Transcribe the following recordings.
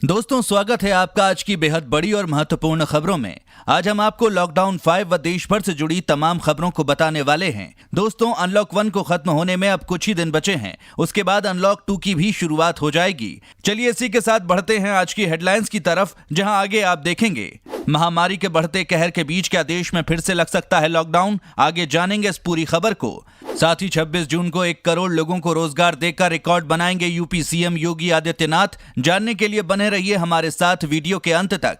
दोस्तों, स्वागत है आपका आज की बेहद बड़ी और महत्वपूर्ण खबरों में। आज हम आपको लॉकडाउन 5 व देश भर से जुड़ी तमाम खबरों को बताने वाले हैं। दोस्तों, अनलॉक 1 को खत्म होने में अब कुछ ही दिन बचे हैं। उसके बाद अनलॉक 2 की भी शुरुआत हो जाएगी। चलिए इसी के साथ बढ़ते हैं आज की हेडलाइंस की तरफ, जहां आगे आप देखेंगे महामारी के बढ़ते कहर के बीच क्या देश में फिर से लग सकता है लॉकडाउन। आगे जानेंगे इस पूरी खबर को। साथ ही 26 जून को 1 करोड़ लोगों को रोजगार देकर रिकॉर्ड बनाएंगे यूपी सीएम योगी आदित्यनाथ। जानने के लिए बने रहिए हमारे साथ वीडियो के अंत तक।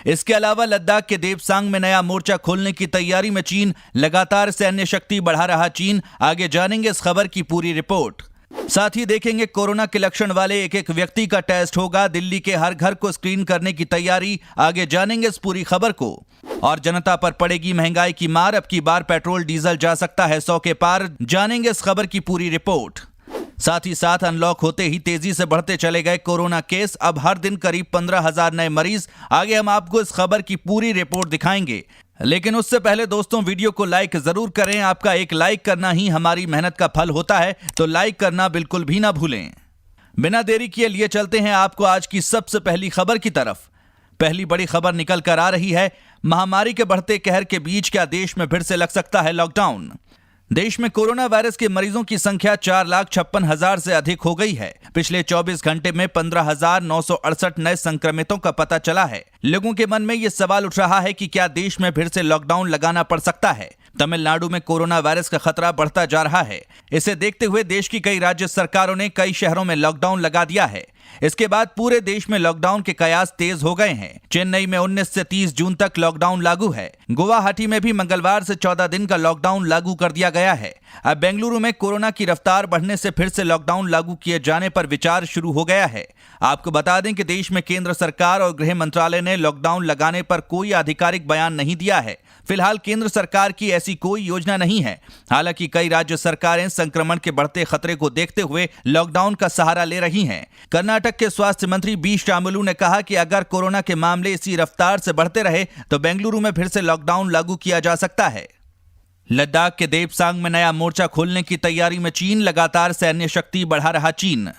इसके अलावा लद्दाख के देपसांग में नया मोर्चा खोलने की तैयारी में चीन, लगातार सैन्य शक्ति बढ़ा रहा चीन। आगे जानेंगे इस खबर की पूरी रिपोर्ट। साथ ही देखेंगे कोरोना के लक्षण वाले एक व्यक्ति का टेस्ट होगा। दिल्ली के हर घर को स्क्रीन करने की तैयारी। आगे जानेंगे इस पूरी खबर को। और जनता पर पड़ेगी महंगाई की मार। अब की बार पेट्रोल डीजल जा सकता है 100 के पार। जानेंगे इस खबर की पूरी रिपोर्ट। साथ ही साथ अनलॉक होते ही तेजी से बढ़ते चले गए कोरोना केस। अब हर दिन करीब 15,000 नए मरीज। आगे हम आपको इस खबर की पूरी रिपोर्ट दिखाएंगे, लेकिन उससे पहले दोस्तों वीडियो को लाइक जरूर करें। आपका एक लाइक करना ही हमारी मेहनत का फल होता है, तो लाइक करना बिल्कुल भी ना भूलें। बिना देरी किए लिए चलते हैं आपको आज की सबसे पहली खबर की तरफ। पहली बड़ी खबर निकल कर आ रही है, महामारी के बढ़ते कहर के बीच क्या देश में फिर से लग सकता है लॉकडाउन। देश में कोरोना वायरस के मरीजों की संख्या 4,56,000 से अधिक हो गई है। पिछले 24 घंटे में 15,968 नए संक्रमितों का पता चला है। लोगों के मन में यह सवाल उठ रहा है कि क्या देश में फिर से लॉकडाउन लगाना पड़ सकता है। तमिलनाडु में कोरोना वायरस का खतरा बढ़ता जा रहा है। इसे देखते हुए देश की कई राज्य सरकारों ने कई शहरों में लॉकडाउन लगा दिया है। इसके बाद पूरे देश में लॉकडाउन के कयास तेज हो गए हैं। चेन्नई में 19 से 30 जून तक लॉकडाउन लागू है। गुवाहाटी में भी मंगलवार से 14 दिन का लॉकडाउन लागू कर दिया गया है। अब बेंगलुरु में कोरोना की रफ्तार बढ़ने से फिर से लॉकडाउन लागू किए जाने पर विचार शुरू हो गया है। आपको बता दें कि देश में केंद्र सरकार और गृह मंत्रालय ने लॉकडाउन लगाने पर कोई आधिकारिक बयान नहीं दिया है। फिलहाल केंद्र सरकार की ऐसी कोई योजना नहीं है। हालांकि कई राज्य सरकारें संक्रमण के बढ़ते खतरे को देखते हुए लॉकडाउन का सहारा ले रही हैं। कर्नाटक के स्वास्थ्य मंत्री बी श्यामुलू ने कहा कि अगर कोरोना के मामले इसी रफ्तार से बढ़ते रहे तो बेंगलुरु में फिर से लॉकडाउन लागू किया जा सकता है। लद्दाख के देपसांग में नया मोर्चा खोलने की तैयारी में चीन, लगातार सैन्य शक्ति बढ़ा रहा चीन।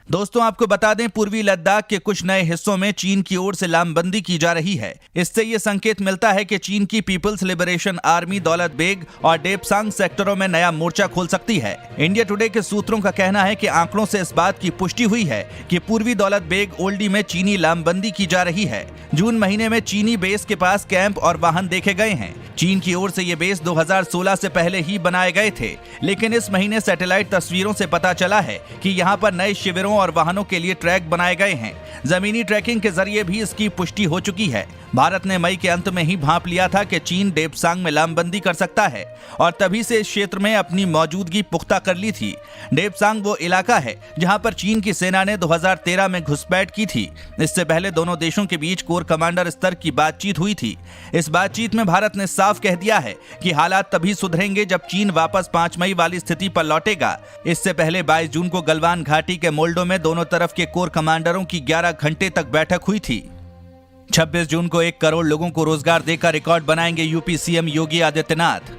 दोस्तों, आपको बता दें पूर्वी लद्दाख के कुछ नए हिस्सों में चीन की ओर से लामबंदी की जा रही है। इससे यह संकेत मिलता है कि चीन की peoples liberation army Daulat Beg और देपसांग सेक्टरों में नया मोर्चा खोल सकती है। इंडिया टुडे के सूत्रों का कहना है कि आंकड़ों से इस बात की पुष्टि हुई है कि पूर्वी दौलत बेग ओल्डी में चीनी लामबंदी की जा रही है। जून महीने में चीनी बेस के पास कैंप और वाहन देखे गए हैं। चीन की ओर से ये बेस 2016 से पहले ही बनाए गए थे, लेकिन इस महीने सैटेलाइट तस्वीरों से पता चला है कि यहाँ पर नए शिविरों और वाहनों के लिए ट्रैक बनाए गए हैं। जमीनी ट्रैकिंग के जरिए भी इसकी पुष्टि हो चुकी है। भारत ने मई के अंत में ही भांप लिया था कि चीन देपसांग में लामबंदी कर सकता है और तभी से इस क्षेत्र में अपनी मौजूदगी पुख्ता कर ली थी। देपसांग वो इलाका है जहां पर चीन की सेना ने 2013 में घुसपैठ की थी। इससे पहले दोनों देशों के बीच कोर कमांडर स्तर की बातचीत हुई थी। इस बातचीत में भारत ने साफ कह दिया है कि हालात तभी सुधरेंगे जब चीन वापस 5 मई वाली स्थिति पर लौटेगा। इससे पहले 22 जून को गलवान घाटी के मोल्डो में दोनों तरफ के कोर कमांडरों की 11 घंटे तक बैठक हुई थी। 26 जून को 1 करोड़ लोगों को रोजगार देकर रिकॉर्ड बनाएंगे यूपी सीएम योगी आदित्यनाथ।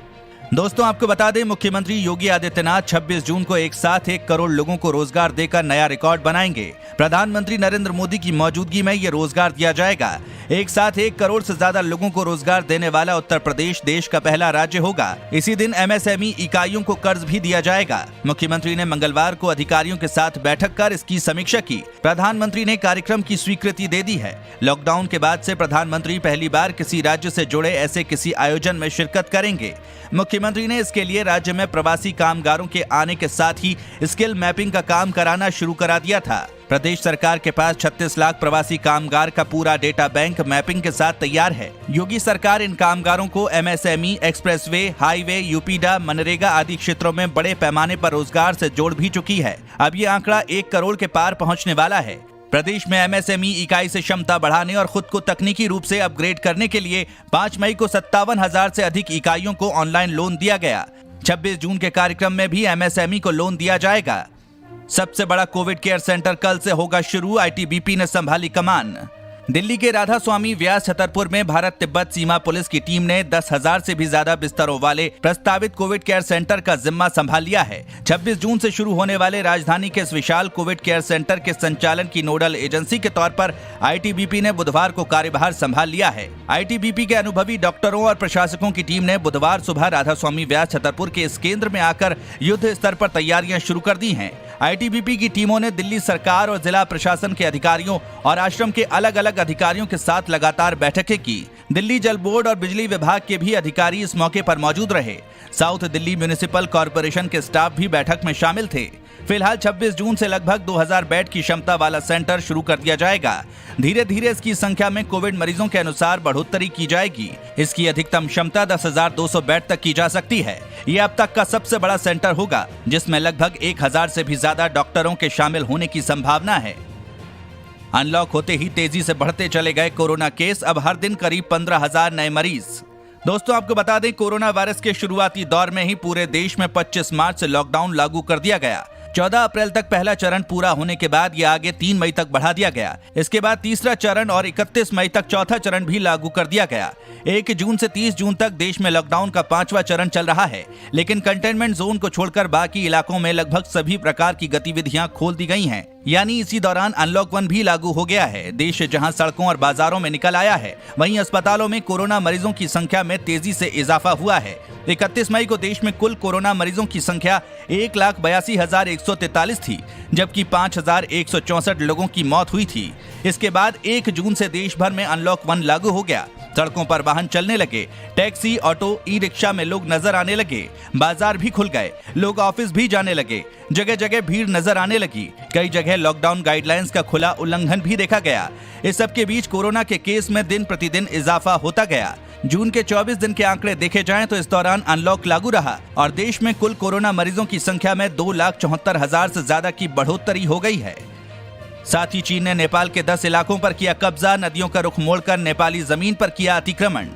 दोस्तों, आपको बता दें मुख्यमंत्री योगी आदित्यनाथ 26 जून को एक साथ 1 करोड़ लोगों को रोजगार देकर नया रिकॉर्ड बनाएंगे। प्रधानमंत्री नरेंद्र मोदी की मौजूदगी में ये रोजगार दिया जाएगा। एक साथ 1 करोड़ से ज्यादा लोगों को रोजगार देने वाला उत्तर प्रदेश देश का पहला राज्य होगा। इसी दिन एमएसएमई इकाइयों को कर्ज भी दिया जाएगा। मुख्यमंत्री ने मंगलवार को अधिकारियों के साथ बैठक कर इसकी समीक्षा की। प्रधानमंत्री ने कार्यक्रम की स्वीकृति दे दी है। लॉकडाउन के बाद से प्रधानमंत्री पहली बार किसी राज्य से जुड़े ऐसे किसी आयोजन में शिरकत करेंगे। मुख्यमंत्री ने इसके लिए राज्य में प्रवासी कामगारों के आने के साथ ही स्किल मैपिंग का काम कराना शुरू करा दिया था। प्रदेश सरकार के पास 36 लाख प्रवासी कामगार का पूरा डेटा बैंक मैपिंग के साथ तैयार है। योगी सरकार इन कामगारों को MSME, expressway, highway, UPEIDA, MNREGA आदि क्षेत्रों में बड़े पैमाने पर रोजगार से जोड़ भी चुकी है। अब ये आंकड़ा 1 करोड़ के पार पहुंचने वाला है। प्रदेश में एमएसएमई इकाई से क्षमता बढ़ाने और खुद को तकनीकी रूप से अपग्रेड करने के लिए 5 मई को 57,000 से अधिक इकाइयों को ऑनलाइन लोन दिया गया। 26 जून के कार्यक्रम में भी एमएसएमई को लोन दिया जाएगा। सबसे बड़ा कोविड केयर सेंटर कल से होगा शुरू। आईटीबीपी ने संभाली कमान। दिल्ली के राधा स्वामी व्यास छतरपुर में भारत तिब्बत सीमा पुलिस की टीम ने 10,000 से भी ज्यादा बिस्तरों वाले प्रस्तावित कोविड केयर सेंटर का जिम्मा संभाल लिया है। 26 जून से शुरू होने वाले राजधानी के इस विशाल कोविड केयर सेंटर के संचालन की नोडल एजेंसी के तौर पर आईटीबीपी ने बुधवार को कार्यभार संभाल लिया है। आईटीबीपी के अनुभवी डॉक्टरों और प्रशासकों की टीम ने बुधवार सुबह राधा स्वामी व्यास छतरपुर के इस केंद्र में आकर युद्ध स्तर पर तैयारियां शुरू कर दी हैं। आईटीबीपी की टीमों ने दिल्ली सरकार और जिला प्रशासन के अधिकारियों और आश्रम के अलग अलग अधिकारियों के साथ लगातार बैठकें की। दिल्ली जल बोर्ड और बिजली विभाग के भी अधिकारी इस मौके पर मौजूद रहे। साउथ दिल्ली म्युनिसिपल कॉरपोरेशन के स्टाफ भी बैठक में शामिल थे। फिलहाल 26 जून से लगभग 2000 बेड की क्षमता वाला सेंटर शुरू कर दिया जाएगा। धीरे धीरे इसकी संख्या में कोविड मरीजों के अनुसार बढ़ोतरी की जाएगी। इसकी अधिकतम क्षमता 10,200 बेड तक की जा सकती है। ये अब तक का सबसे बड़ा सेंटर होगा, जिसमें लगभग 1000 से भी ज्यादा डॉक्टरों के शामिल होने की संभावना है। अनलॉक होते ही तेजी से बढ़ते चले गए कोरोना केस। अब हर दिन करीब 15,000 नए मरीज। दोस्तों, आपको बता दें, कोरोना वायरस के शुरुआती दौर में ही पूरे देश में 25 मार्च से लॉकडाउन लागू कर दिया गया। 14 अप्रैल तक पहला चरण पूरा होने के बाद ये आगे 3 मई तक बढ़ा दिया गया। इसके बाद तीसरा चरण और 31 मई तक चौथा चरण भी लागू कर दिया गया। 1 जून से 30 जून तक देश में लॉकडाउन का 5वां चरण चल रहा है, लेकिन कंटेनमेंट जोन को छोड़कर बाकी इलाकों में लगभग सभी प्रकार की गतिविधियां खोल दी गई हैं। यानी इसी दौरान अनलॉक 1 भी लागू हो गया है। देश जहां सड़कों और बाजारों में निकल आया है, वहीं अस्पतालों में कोरोना मरीजों की संख्या में तेजी से इजाफा हुआ है। 31 मई को देश में कुल कोरोना मरीजों की संख्या 1,82,143 थी, जबकि 5,164 लोगों की मौत हुई थी। इसके बाद 1 जून से देश भर में अनलॉक 1 लागू हो गया। सड़कों पर वाहन चलने लगे, टैक्सी, ऑटो, ई रिक्शा में लोग नजर आने लगे, बाजार भी खुल गए, लोग ऑफिस भी जाने लगे, जगह जगह भीड़ नजर आने लगी। कई जगह लॉकडाउन गाइडलाइंस का खुला उल्लंघन भी देखा गया। इस सब के बीच कोरोना के केस में दिन प्रतिदिन इजाफा होता गया। जून के 24 दिन के आंकड़े देखे जाएं तो इस दौरान अनलॉक लागू रहा और देश में कुल कोरोना मरीजों की संख्या में 2,74,000 से ज्यादा की बढ़ोतरी हो गई है। साथ ही चीन ने नेपाल के 10 इलाकों पर किया कब्जा। नदियों का रुख मोड़कर नेपाली जमीन पर किया अतिक्रमण।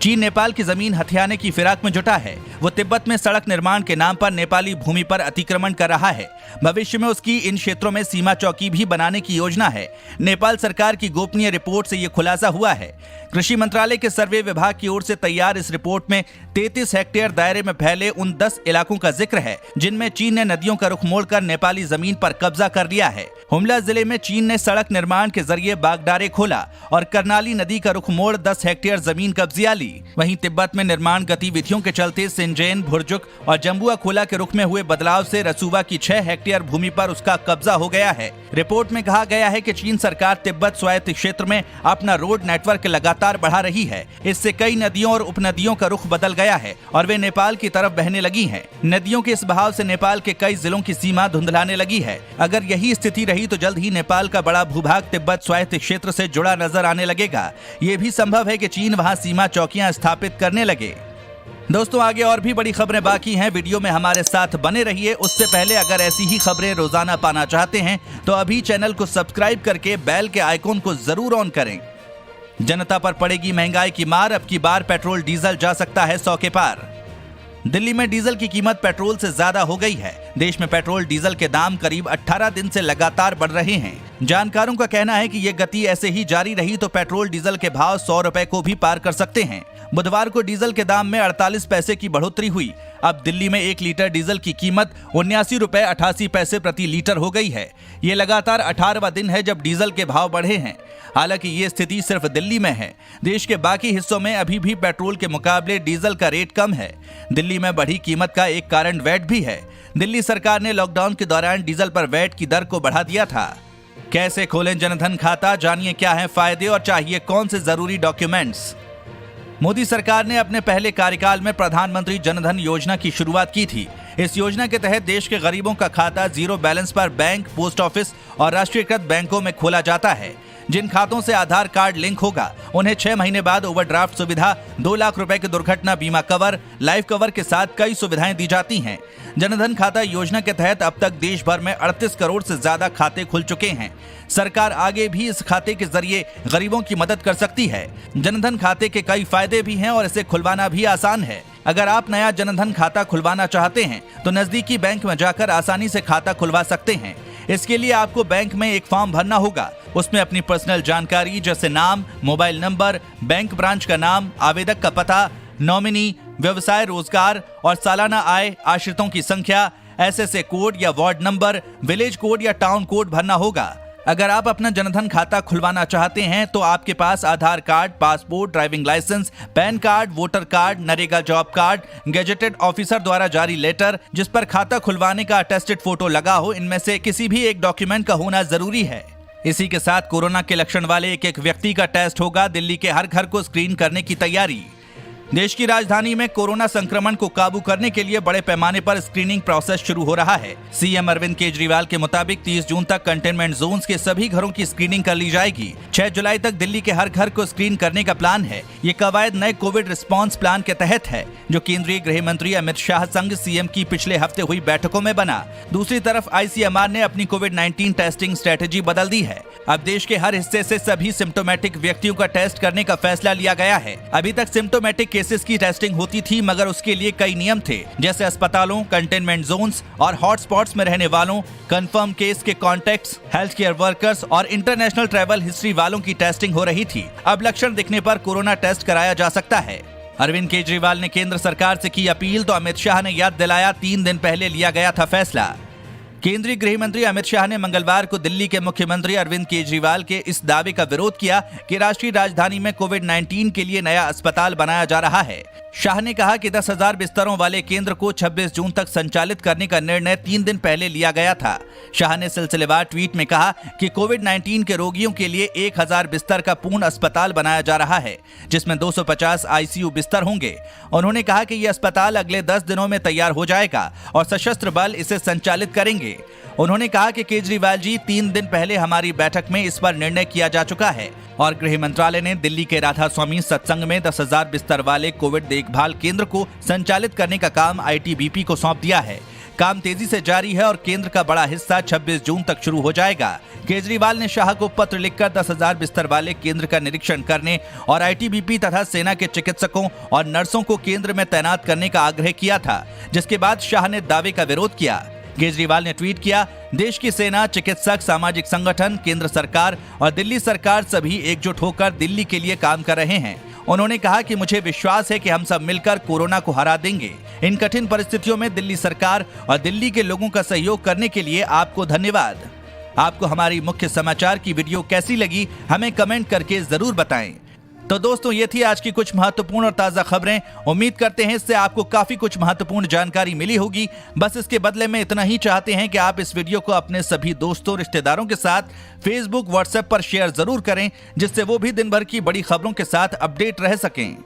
चीन नेपाल की जमीन हथियाने की फिराक में जुटा है। वो तिब्बत में सड़क निर्माण के नाम पर नेपाली भूमि पर अतिक्रमण कर रहा है। भविष्य में उसकी इन क्षेत्रों में सीमा चौकी भी बनाने की योजना है। नेपाल सरकार की गोपनीय रिपोर्ट से ये खुलासा हुआ है। कृषि मंत्रालय के सर्वे विभाग की ओर से तैयार इस रिपोर्ट में 33 हेक्टेयर दायरे में फैले उन 10 इलाकों का जिक्र है, जिनमें चीन ने नदियों का रुख मोड़कर नेपाली जमीन पर कब्जा कर लिया है। हुमला जिले में चीन ने सड़क निर्माण के जरिए बागडारे खोला और कर्नाली नदी का रुख मोड़ 10 हेक्टेयर जमीन कब्जिया ली। वहीं तिब्बत में निर्माण गतिविधियों के चलते सिंजेन, भुरजुक और जम्बुआ खोला के रुख में हुए बदलाव से रसूबा की 6 हेक्टेयर भूमि पर उसका कब्जा हो गया है। रिपोर्ट में कहा गया है कि चीन सरकार तिब्बत स्वायत्त क्षेत्र में अपना रोड नेटवर्क लगातार बढ़ा रही है। इससे कई नदियों और उपनदियों का रुख बदल गया है और वे नेपाल की तरफ बहने लगी हैं। नदियों के इस बहाव से नेपाल के कई जिलों की सीमा धुंधलाने लगी है। अगर यही स्थिति रही तो जल्द ही नेपाल का बड़ा भूभाग तिब्बत स्वायत्त क्षेत्र से जुड़ा नजर आने लगेगा। ये भी संभव है कि चीन वहां सीमा चौकियां स्थापित करने लगे। दोस्तों, आगे और भी बड़ी खबरें बाकी हैं। वीडियो में हमारे साथ बने रहिए। उससे पहले अगर ऐसी ही खबरें रोजाना पाना चाहते हैं तो अभी चैनल को सब्सक्राइब करके बेल के आइकॉन को जरूर ऑन करें। जनता पर पड़ेगी महंगाई की मार। अब की बार पेट्रोल डीजल जा सकता है 100 के पार। दिल्ली में डीजल की कीमत पेट्रोल से ज्यादा हो गई है। देश में पेट्रोल डीजल के दाम करीब 18 दिन से लगातार बढ़ रहे हैं। जानकारों का कहना है कि ये गति ऐसे ही जारी रही तो पेट्रोल डीजल के भाव 100 रुपए को भी पार कर सकते हैं। बुधवार को डीजल के दाम में 48 पैसे की बढ़ोतरी हुई। अब दिल्ली में 1 लीटर डीजल की कीमत 79 रुपए 88 पैसे प्रति लीटर हो गई है। ये लगातार 18वां दिन है जब डीजल के भाव बढ़े हैं। हालांकि ये स्थिति सिर्फ दिल्ली में है। देश के बाकी हिस्सों में अभी भी पेट्रोल के मुकाबले डीजल का रेट कम है। दिल्ली में बढ़ी कीमत का एक कारण वैट भी है। दिल्ली सरकार ने लॉकडाउन के दौरान डीजल पर वैट की दर को बढ़ा दिया था। कैसे खोलें जनधन खाता, जानिए क्या है फायदे और चाहिए कौन से जरूरी डॉक्यूमेंट्स। मोदी सरकार ने अपने पहले कार्यकाल में प्रधानमंत्री जनधन योजना की शुरुआत की थी। इस योजना के तहत देश के गरीबों का खाता जीरो बैलेंस पर बैंक, पोस्ट ऑफिस और राष्ट्रीयकृत बैंकों में खोला जाता है। जिन खातों से आधार कार्ड लिंक होगा उन्हें 6 महीने बाद ओवरड्राफ्ट सुविधा, 2 लाख रुपए के दुर्घटना बीमा कवर, लाइफ कवर के साथ कई सुविधाएं दी जाती हैं। जनधन खाता योजना के तहत अब तक देश भर में 38 करोड़ से ज्यादा खाते खुल चुके हैं। सरकार आगे भी इस खाते के जरिए गरीबों की मदद कर सकती है। जनधन खाते के कई फायदे भी हैं और इसे खुलवाना भी आसान है। अगर आप नया जनधन खाता खुलवाना चाहते हैं तो नजदीकी बैंक में जाकर आसानी से खाता खुलवा सकते हैं। इसके लिए आपको बैंक में एक फॉर्म भरना होगा। उसमें अपनी पर्सनल जानकारी जैसे नाम, मोबाइल नंबर, बैंक ब्रांच का नाम, आवेदक का पता, नॉमिनी, व्यवसाय, रोजगार और सालाना आय, आश्रितों की संख्या, एसएसए कोड या वार्ड नंबर, विलेज कोड या टाउन कोड भरना होगा। अगर आप अपना जनधन खाता खुलवाना चाहते हैं तो आपके पास Aadhaar card, passport, driving licence, PAN card, voter card, NREGA job card, gazetted officer द्वारा जारी लेटर जिस पर खाता खुलवाने का अटेस्टेड फोटो लगा हो, इनमें से किसी भी एक डॉक्यूमेंट का होना जरूरी है। इसी के साथ कोरोना के लक्षण वाले एक व्यक्ति का टेस्ट होगा। दिल्ली के हर घर को स्क्रीन करने की तैयारी। देश की राजधानी में कोरोना संक्रमण को काबू करने के लिए बड़े पैमाने पर स्क्रीनिंग प्रोसेस शुरू हो रहा है। सीएम अरविंद केजरीवाल के मुताबिक 30 जून तक कंटेनमेंट जोन्स के सभी घरों की स्क्रीनिंग कर ली जाएगी। 6 जुलाई तक दिल्ली के हर घर को स्क्रीन करने का प्लान है। ये कवायद नए कोविड रिस्पांस प्लान के तहत है, जो केंद्रीय गृह मंत्री अमित शाह संग सीएम की पिछले हफ्ते हुई बैठकों में बना। दूसरी तरफ आईसीएमआर ने अपनी कोविड-19 टेस्टिंग स्ट्रेटेजी बदल दी है। अब देश के हर हिस्से से सभी सिम्टोमेटिक व्यक्तियों का टेस्ट करने का फैसला लिया गया है। अभी तक सिम्टोमेटिक केसेस की टेस्टिंग होती थी, मगर उसके लिए कई नियम थे, जैसे अस्पतालों, कंटेनमेंट जोन्स और हॉटस्पॉट्स में रहने वालों, कंफर्म केस के कॉन्टैक्ट्स, हेल्थ केयर वर्कर्स और इंटरनेशनल ट्रैवल हिस्ट्री वालों की टेस्टिंग हो रही थी। अब लक्षण दिखने पर कोरोना टेस्ट कराया जा सकता है। अरविंद केजरीवाल ने केंद्र सरकार से की अपील तो अमित शाह ने याद दिलाया 3 दिन पहले लिया गया था फैसला। केंद्रीय गृह मंत्री अमित शाह ने मंगलवार को दिल्ली के मुख्यमंत्री अरविंद केजरीवाल के इस दावे का विरोध किया कि राष्ट्रीय राजधानी में कोविड-19 के लिए नया अस्पताल बनाया जा रहा है। शाह ने कहा कि 10,000 बिस्तरों वाले केंद्र को 26 जून तक संचालित करने का निर्णय 3 दिन पहले लिया गया था। शाह ने सिलसिलेवार ट्वीट में कहा कि कोविड-19 के रोगियों के लिए 1,000 बिस्तर का पूर्ण अस्पताल बनाया जा रहा है, जिसमें 250 आईसीयू बिस्तर होंगे। उन्होंने कहा कि यह अस्पताल अगले 10 दिनों में तैयार हो जाएगा और सशस्त्र बल इसे संचालित करेंगे। उन्होंने कहा कि केजरीवाल जी 3 दिन पहले हमारी बैठक में इस पर निर्णय किया जा चुका है और गृह मंत्रालय ने दिल्ली के राधा स्वामी सत्संग में 10,000 बिस्तर वाले कोविड देखभाल केंद्र को संचालित करने का काम आईटीबीपी को सौंप दिया है। काम तेजी से जारी है और केंद्र का बड़ा हिस्सा 26 जून तक शुरू हो जाएगा। केजरीवाल ने शाह को पत्र लिखकर 10,000 बिस्तर वाले केंद्र का निरीक्षण करने और आईटीबीपी तथा सेना के चिकित्सकों और नर्सों को केंद्र में तैनात करने का आग्रह किया था, जिसके बाद शाह ने दावे का विरोध किया। केजरीवाल ने ट्वीट किया, देश की सेना, चिकित्सक, सामाजिक संगठन, केंद्र सरकार और दिल्ली सरकार सभी एकजुट होकर दिल्ली के लिए काम कर रहे हैं। उन्होंने कहा कि मुझे विश्वास है कि हम सब मिलकर कोरोना को हरा देंगे। इन कठिन परिस्थितियों में दिल्ली सरकार और दिल्ली के लोगों का सहयोग करने के लिए आपको धन्यवाद। आपको हमारी मुख्य समाचार की वीडियो कैसी लगी, हमें कमेंट करके जरूर बताएं। तो दोस्तों, ये थी आज की कुछ महत्वपूर्ण और ताजा खबरें। उम्मीद करते हैं इससे आपको काफी कुछ महत्वपूर्ण जानकारी मिली होगी। बस इसके बदले में इतना ही चाहते हैं कि आप इस वीडियो को अपने सभी दोस्तों, रिश्तेदारों के साथ फेसबुक, व्हाट्सएप पर शेयर जरूर करें, जिससे वो भी दिन भर की बड़ी खबरों के साथ अपडेट रह सकें।